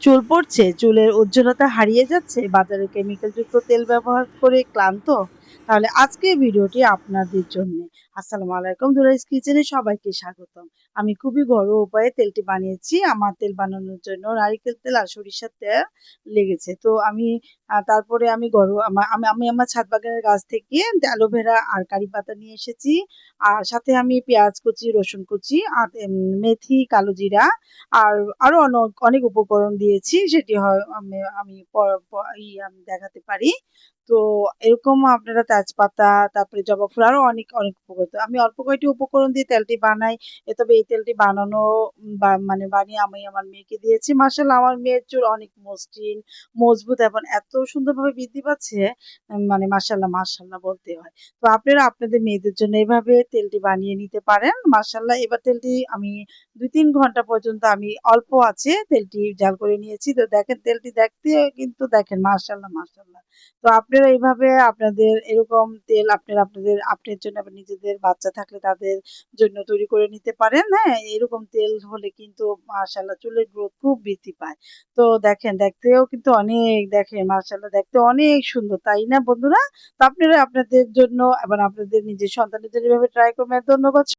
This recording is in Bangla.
চুল পড়ছে, চুলের উজ্জ্বলতা হারিয়ে যাচ্ছে, বাজারে কেমিক্যালযুক্ত তেল ব্যবহার করে ক্লান্ত? তাহলে আজকের ভিডিওটি আপনাদের জন্য। আসসালামু আলাইকুম, দুরাইস কিচেনে সবাইকে স্বাগতম। আমি খুবই ঘরোয়া উপায়ে তেলটি বানিয়েছি। আমার তেল বানানোর জন্য নারিকেল তেল আর সরিষার তেল লেগেছে। তো আমি তারপরে আমি ঘরোয়া আমি আমার ছাদ বাগানের গাছ থেকে অ্যালোভেরা আর কারি পাতা নিয়ে এসেছি। আর সাথে আমি পেঁয়াজ কুচি, রসুন কুচি আর মেথি, কালো জিরা আর আরো অনেক উপকরণ দিয়েছি। সেটি হয় আমি আমি আমি দেখাতে পারি। তো এরকম আপনারা তেজপাতা, তারপরে জবা ফুল আরো অনেক উপকরণ। আমি অল্প কয়েকটি উপকরণ দিয়ে তেলটি বানাই। তবে এই তেলটি বানানো মানে বানিয়ে আমি আমার মেয়েকে দিয়েছি। মাশাআল্লাহ আমার মেয়ের চুল অনেক মসৃণ, মজবুত এবং এত সুন্দরভাবে বৃদ্ধি পাচ্ছে, মানে মাশাআল্লাহ বলতে হয়। তো আপনারা আপনাদের মেয়েদের জন্য এভাবে তেলটি বানিয়ে নিতে পারেন। মাশাআল্লাহ এবার তেলটি আমি ২-৩ ঘন্টা পর্যন্ত আমি অল্প আঁচে তেলটি জাল করে নিয়েছি। তো দেখেন তেলটি দেখতে কিন্তু দেখেন মাশাআল্লাহ। তো আপনারা এইভাবে আপনাদের এরকম তেল আপনারা আপনার জন্য আবার নিজেদের বাচ্চা থাকলে তাদের জন্য তৈরি করে নিতে পারেন। হ্যাঁ? এরকম তেল হলে কিন্তু মাশাআল্লাহ চুলের গ্রোথ খুব বৃদ্ধি পায়। তো দেখেন দেখতেও কিন্তু দেখেন মাশাআল্লাহ দেখতে অনেক সুন্দর। তাই না বন্ধুরা? তো আপনারা আপনাদের জন্য এবং আপনাদের নিজের সন্তানের জন্য এভাবে ট্রাই করবেন। ধন্যবাদ।